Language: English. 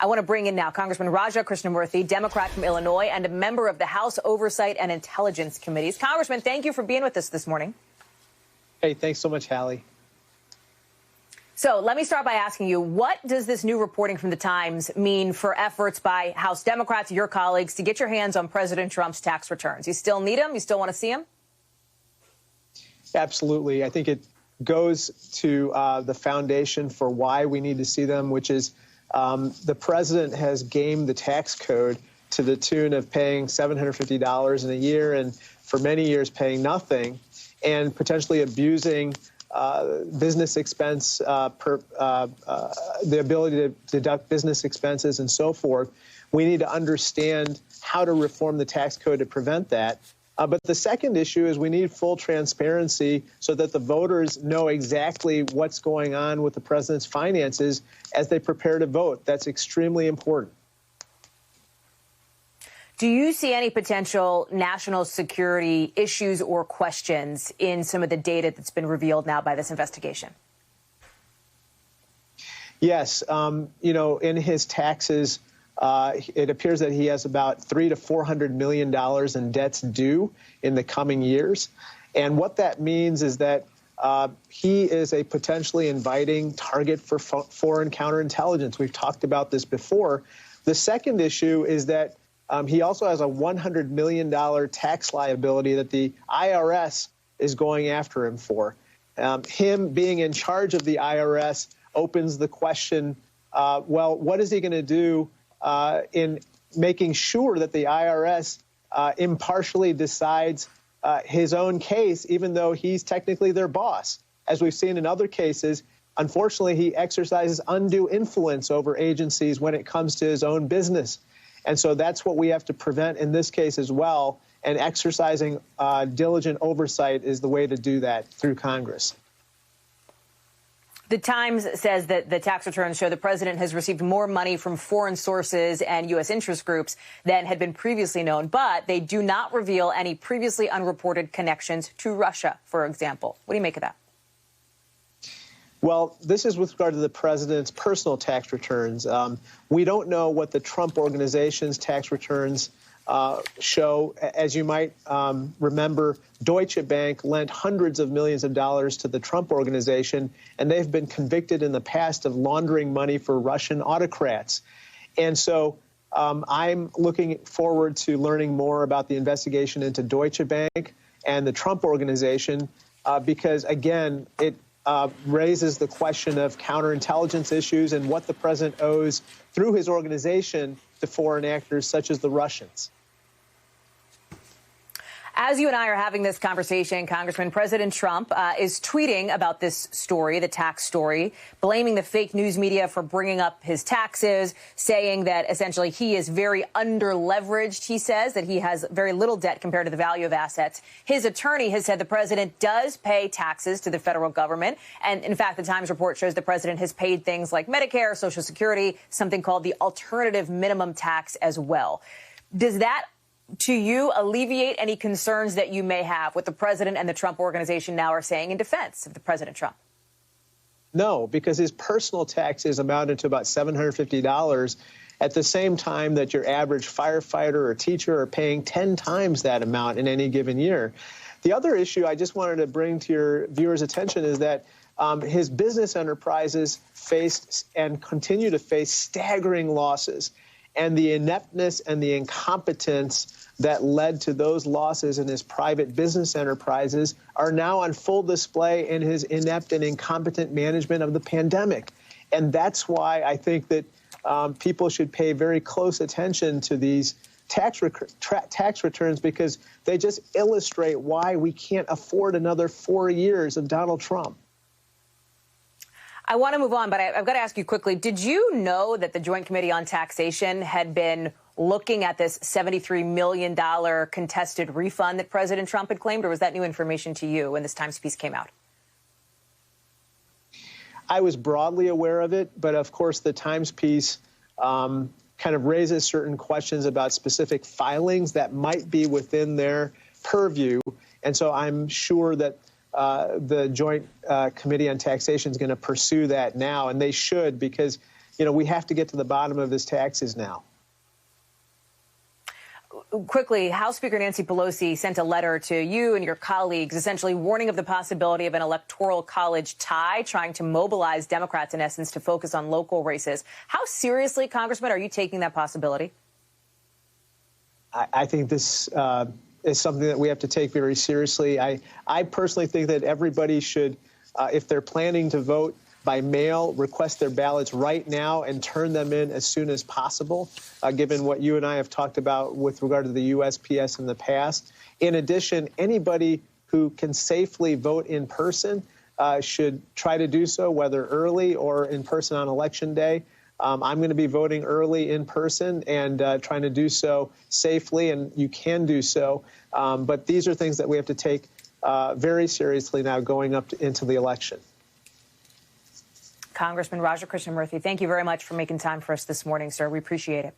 I want to bring in now Congressman Krishnamoorthi, Democrat from Illinois and a member of the House Oversight and Intelligence Committees. Congressman, thank you for being with us this morning. Hey, thanks so much, Hallie. So let me start by asking you, what does this new reporting from the Times mean for efforts by House Democrats, your colleagues, to get your hands on President Trump's tax returns? You still need them? You still want to see them? Absolutely. I think it goes to the foundation for why we need to see them, which is the president has gamed the tax code to the tune of paying $750 in a year and for many years paying nothing, and potentially abusing business expense, the ability to deduct business expenses and so forth. We need to understand how to reform the tax code to prevent that. But the second issue is we need full transparency so that the voters know exactly what's going on with the president's finances as they prepare to vote. That's extremely important. Do you see any potential national security issues or questions in some of the data that's been revealed now by this investigation? Yes. In his taxes, it appears that he has about $300 to $400 million in debts due in the coming years. And what that means is that he is a potentially inviting target for foreign counterintelligence. We've talked about this before. The second issue is that he also has a $100 million tax liability that the IRS is going after him for. Him being in charge of the IRS opens the question, well, what is he going to do in making sure that the IRS impartially decides his own case, even though he's technically their boss? As we've seen in other cases, unfortunately, he exercises undue influence over agencies when it comes to his own business. And so that's what we have to prevent in this case as well. And exercising diligent oversight is the way to do that through Congress. The Times says that the tax returns show the president has received more money from foreign sources and U.S. interest groups than had been previously known, but they do not reveal any previously unreported connections to Russia, for example. What do you make of that? Well, this is with regard to the president's personal tax returns. We don't know what the Trump organization's tax returns show. As you might remember, Deutsche Bank lent hundreds of millions of dollars to the Trump organization, and they've been convicted in the past of laundering money for Russian autocrats. And so I'm looking forward to learning more about the investigation into Deutsche Bank and the Trump organization because, again, it raises the question of counterintelligence issues and what the president owes through his organization to foreign actors such as the Russians. As you and I are having this conversation, Congressman, President Trump is tweeting about this story, the tax story, blaming the fake news media for bringing up his taxes, saying that essentially he is very underleveraged. He says that he has very little debt compared to the value of assets. His attorney has said the president does pay taxes to the federal government. And in fact, the Times report shows the president has paid things like Medicare, Social Security, something called the alternative minimum tax as well. Does that, to you, alleviate any concerns that you may have with the president and the Trump organization now are saying in defense of the President Trump? No, because his personal taxes amounted to about $750 at the same time that your average firefighter or teacher are paying 10 times that amount in any given year. The other issue I just wanted to bring to your viewers' attention is that his business enterprises faced and continue to face staggering losses. And the ineptness and the incompetence that led to those losses in his private business enterprises are now on full display in his inept and incompetent management of the pandemic. And that's why I think that people should pay very close attention to these tax returns, because they just illustrate why we can't afford another 4 years of Donald Trump. I want to move on, but I've got to ask you quickly, did you know that the Joint Committee on Taxation had been looking at this $73 million contested refund that President Trump had claimed, or was that new information to you when this Times piece came out? I was broadly aware of it, but of course the Times piece kind of raises certain questions about specific filings that might be within their purview. And so I'm sure that the Joint Committee on Taxation is going to pursue that now, and they should, because we have to get to the bottom of his taxes now. Quickly, House Speaker Nancy Pelosi sent a letter to you and your colleagues, essentially warning of the possibility of an Electoral College tie, trying to mobilize Democrats, in essence, to focus on local races. How seriously, Congressman, are you taking that possibility? I think this is something that we have to take very seriously. I personally think that everybody should, if they're planning to vote by mail, request their ballots right now and turn them in as soon as possible, given what you and I have talked about with regard to the USPS in the past. In addition, anybody who can safely vote in person should try to do so, whether early or in person on Election Day. I'm going to be voting early in person and trying to do so safely, and you can do so. But these are things that we have to take very seriously now going up into the election. Congressman Raja Krishnamoorthi, thank you very much for making time for us this morning, sir. We appreciate it.